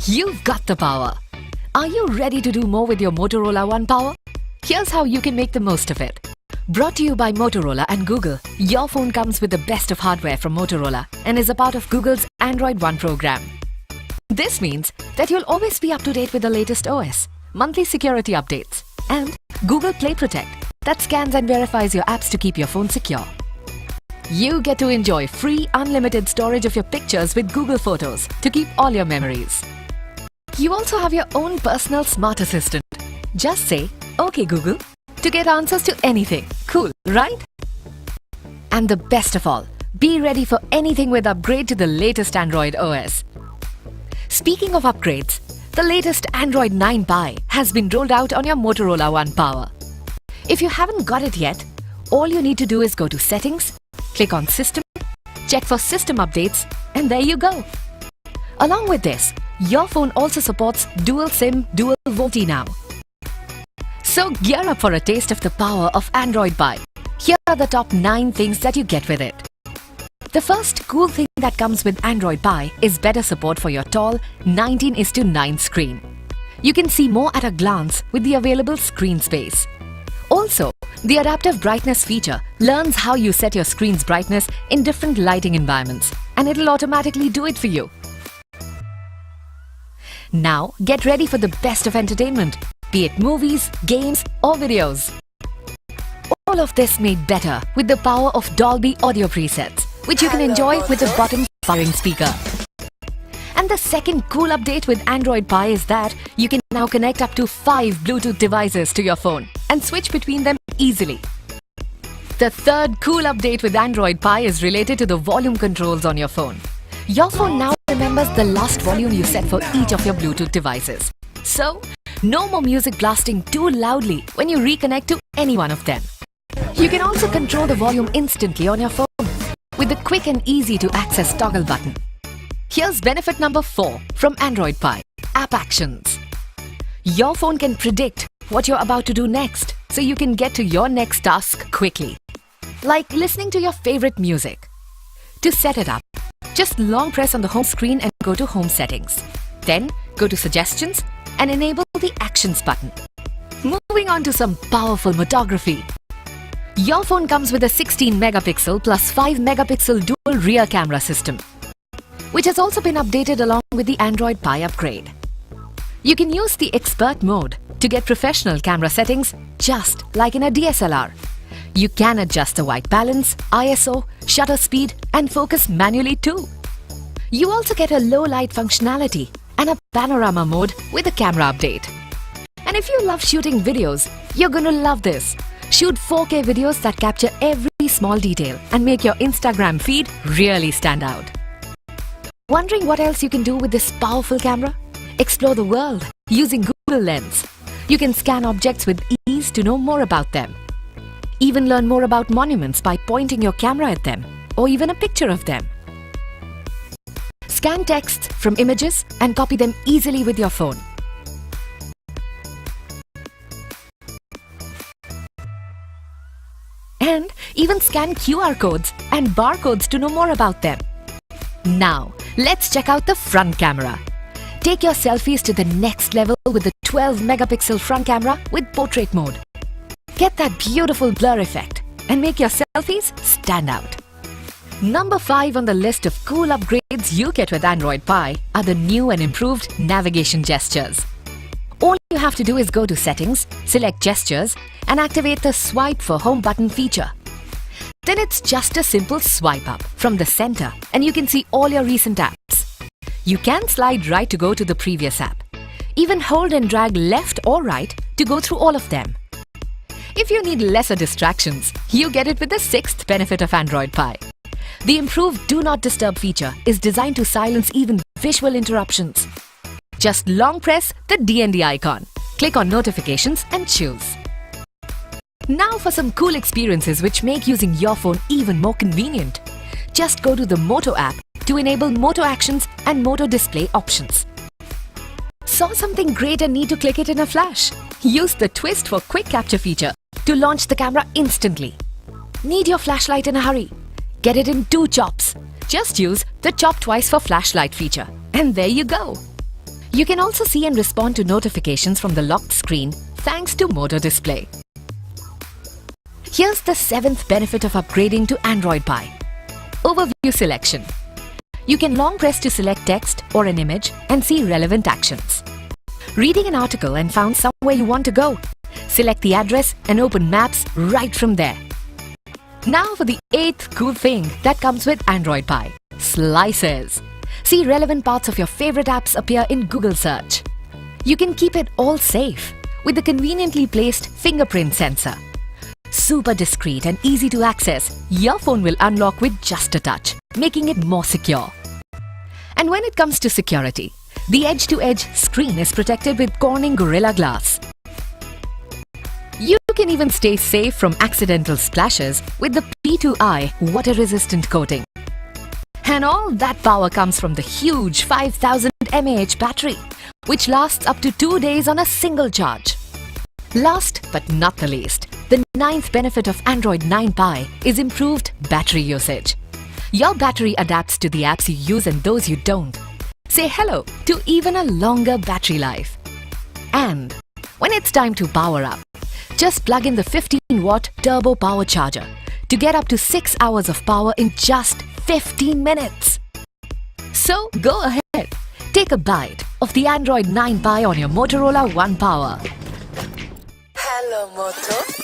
You've got the power. Are you ready to do more with your Motorola One Power? Here's how you can make the most of it. Brought to you by Motorola and Google, your phone comes with the best of hardware from Motorola and is a part of Google's Android One program. This means that you'll always be up to date with the latest OS, monthly security updates, and Google Play Protect that scans and verifies your apps to keep your phone secure. You get to enjoy free unlimited storage of your pictures with Google Photos to keep all your memories. You also have your own personal smart assistant. Just say, "Okay Google," to get answers to anything. Cool, right? And the best of all, be ready for anything with upgrade to the latest Android OS. Speaking of upgrades, the latest Android 9 Pie has been rolled out on your Motorola One Power. If you haven't got it yet, all you need to do is go to Settings, click on System, check for System Updates, and there you go. Along with this, your phone also supports Dual SIM, Dual VoLTE now. So gear up for a taste of the power of Android Pie. Here are the top 9 things that you get with it. The first cool thing that comes with Android Pie is better support for your tall 19:9 screen. You can see more at a glance with the available screen space. Also, the adaptive brightness feature learns how you set your screen's brightness in different lighting environments, and it'll automatically do it for you. Now, get ready for the best of entertainment, be it movies, games, or videos. All of this made better with the power of Dolby audio presets, which you can enjoy with the bottom-firing speaker. And the second cool update with Android Pie is that you can now connect up to 5 Bluetooth devices to your phone and switch between them easily. The third cool update with Android Pie is related to the volume controls on your phone. Your phone now remembers the last volume you set for each of your Bluetooth devices. So, no more music blasting too loudly when you reconnect to any one of them. You can also control the volume instantly on your phone with the quick and easy to access toggle button. Here's benefit number 4 from Android Pie, App Actions. Your phone can predict what you're about to do next, so you can get to your next task quickly. Like listening to your favorite music. To set it up, just long press on the home screen and go to Home Settings. Then go to Suggestions and enable the Actions button. Moving on to some powerful photography. Your phone comes with a 16 megapixel plus 5 megapixel dual rear camera system, which has also been updated along with the Android Pie upgrade. You can use the Expert mode to get professional camera settings just like in a DSLR. You can adjust the white balance, ISO, shutter speed, and focus manually too. You also get a low light functionality and a panorama mode with a camera update. And if you love shooting videos, you're gonna love this. Shoot 4K videos that capture every small detail and make your Instagram feed really stand out. Wondering what else you can do with this powerful camera? Explore the world using Google Lens. You can scan objects with ease to know more about them. Even learn more about monuments by pointing your camera at them, or even a picture of them. Scan texts from images and copy them easily with your phone. And even scan QR codes and barcodes to know more about them. Now, let's check out the front camera. Take your selfies to the next level with the 12 megapixel front camera with portrait mode. Get that beautiful blur effect and make your selfies stand out. Number 5 on the list of cool upgrades you get with Android Pie are the new and improved navigation gestures. All you have to do is go to Settings, select Gestures, and activate the Swipe for Home button feature. Then it's just a simple swipe up from the center and you can see all your recent apps. You can slide right to go to the previous app. Even hold and drag left or right to go through all of them. If you need lesser distractions, you get it with the 6th benefit of Android Pie. The improved Do Not Disturb feature is designed to silence even visual interruptions. Just long press the DND icon, click on Notifications and choose. Now for some cool experiences which make using your phone even more convenient. Just go to the Moto app to enable Moto Actions and Moto Display options. Saw something great and need to click it in a flash? Use the Twist for Quick Capture feature to launch the camera instantly. Need your flashlight in a hurry? Get it in 2 chops. Just use the Chop Twice for Flashlight feature. And there you go. You can also see and respond to notifications from the locked screen thanks to Motor Display. Here's the 7th benefit of upgrading to Android Pie. Overview selection. You can long press to select text or an image and see relevant actions. Reading an article and found somewhere you want to go. Select the address and open Maps right from there. Now for the 8th cool thing that comes with Android Pie. Slices. See relevant parts of your favorite apps appear in Google search. You can keep it all safe with the conveniently placed fingerprint sensor. Super discreet and easy to access, your phone will unlock with just a touch, making it more secure. And when it comes to security, the edge-to-edge screen is protected with Corning Gorilla Glass. You can even stay safe from accidental splashes with the P2i water-resistant coating. And all that power comes from the huge 5000 mAh battery, which lasts up to 2 days on a single charge. Last but not the least, the 9th benefit of Android 9 Pie is improved battery usage. Your battery adapts to the apps you use and those you don't. Say hello to even a longer battery life. And when it's time to power up, just plug in the 15-watt TurboPower charger to get up to 6 hours of power in just 15 minutes. So go ahead, take a bite of the Android 9 Pie on your Motorola One Power. Hello, Moto.